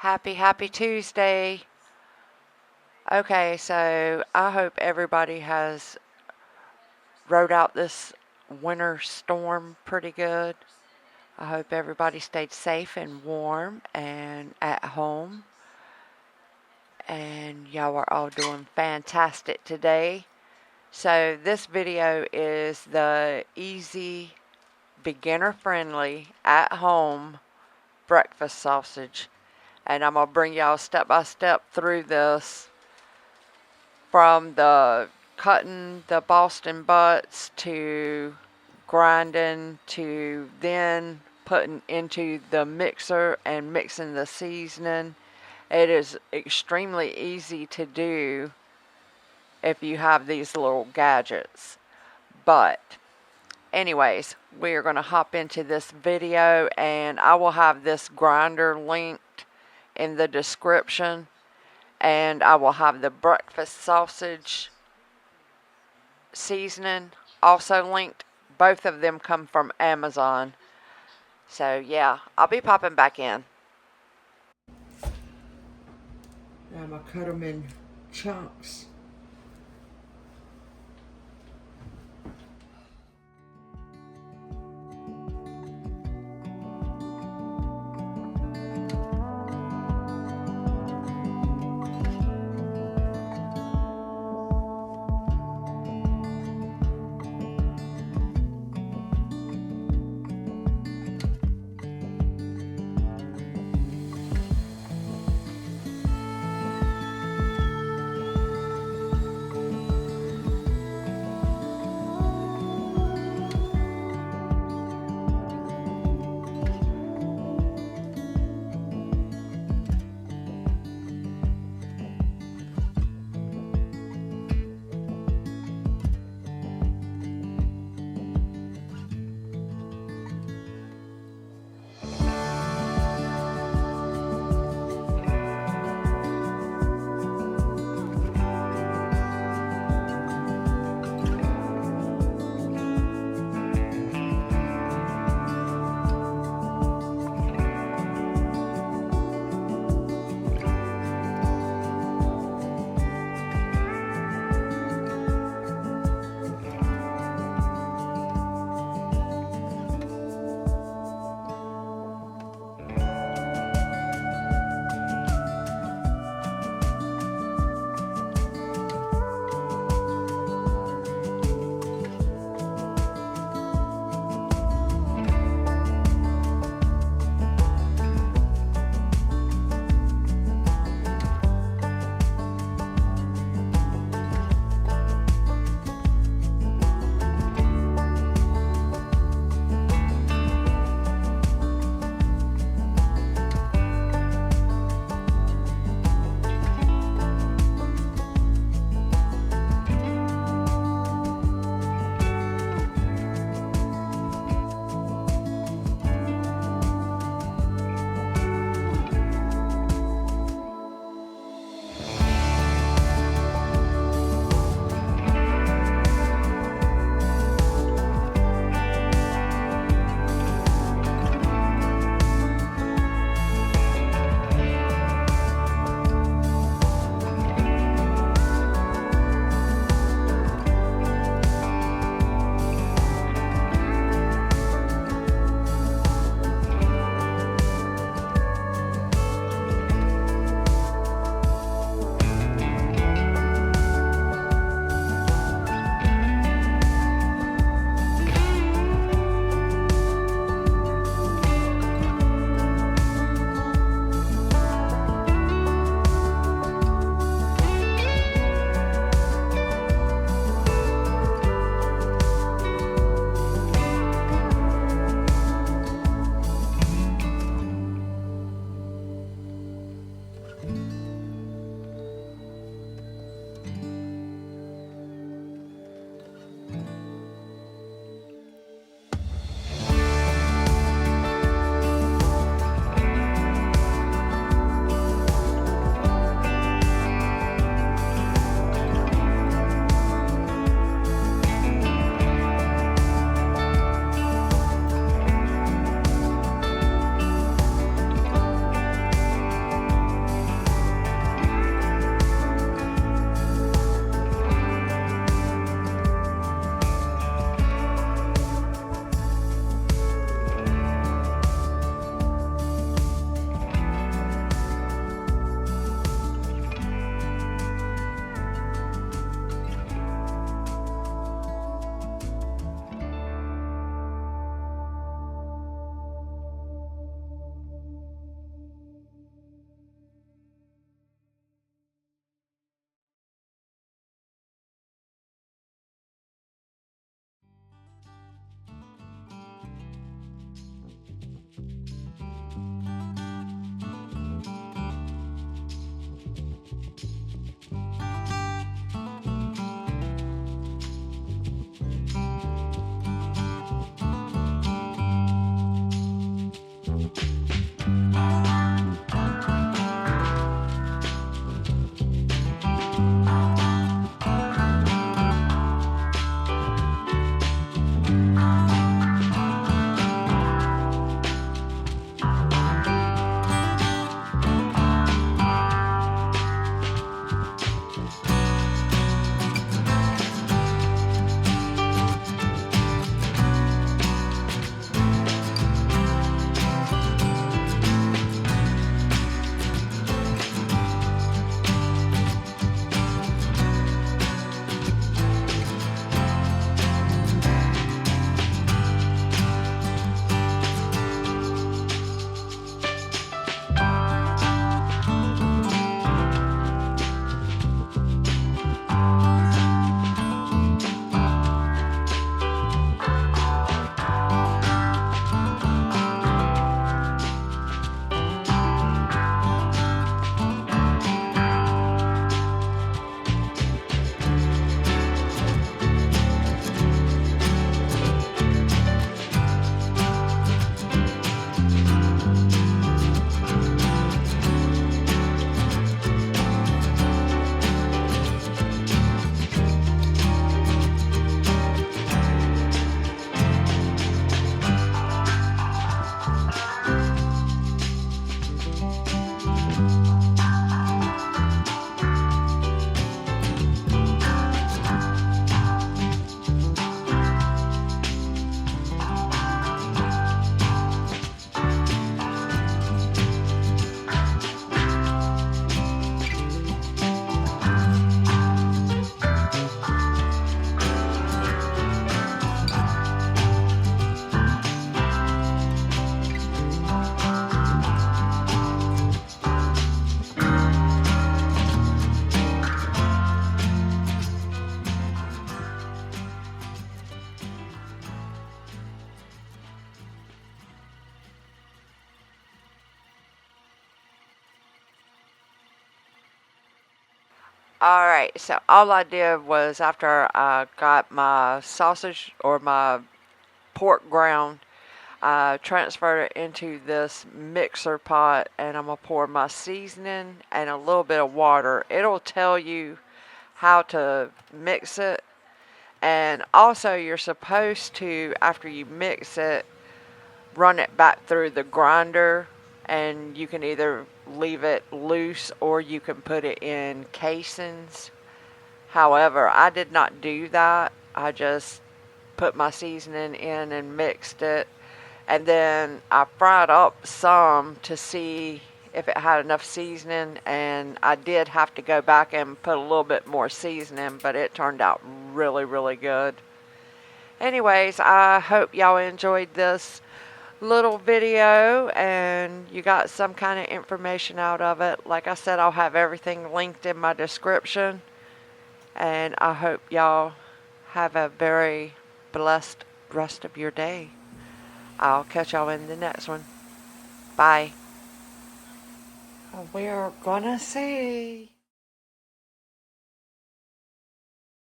Happy Tuesday. Okay, so I hope everybody has rode out this winter storm pretty good. I hope everybody stayed safe and warm and at home. And y'all are all doing fantastic today. So this video is the easy, beginner-friendly, at-home breakfast sausage. And I'm going to bring y'all step by step through this, from the cutting the Boston butts to grinding to then putting into the mixer and mixing the seasoning. It is extremely easy to do if you have these little gadgets. But anyways, we are going to hop into this video, and I will have this grinder linked in the description, and I will have the breakfast sausage seasoning also linked. Both of them come from Amazon. So yeah, I'll be popping back in. Now I'm going to cut them in chunks. Alright, so all I did was after I got my sausage or my pork ground, I transferred it into this mixer pot, and I'm going to pour my seasoning and a little bit of water. It'll tell you how to mix it. And also you're supposed to, after you mix it, run it back through the grinder, and you can either leave it loose or you can put it in casings. However, I did not do that. I just put my seasoning in and mixed it, and then I fried up some to see if it had enough seasoning, and I did have to go back and put a little bit more seasoning, but it turned out really, really good. Anyways, I hope y'all enjoyed this little video and you got some kind of information out of it. Like I said, I'll have everything linked in my description, and I hope y'all have a very blessed rest of your day. I'll catch y'all in the next one. Bye. We're gonna see.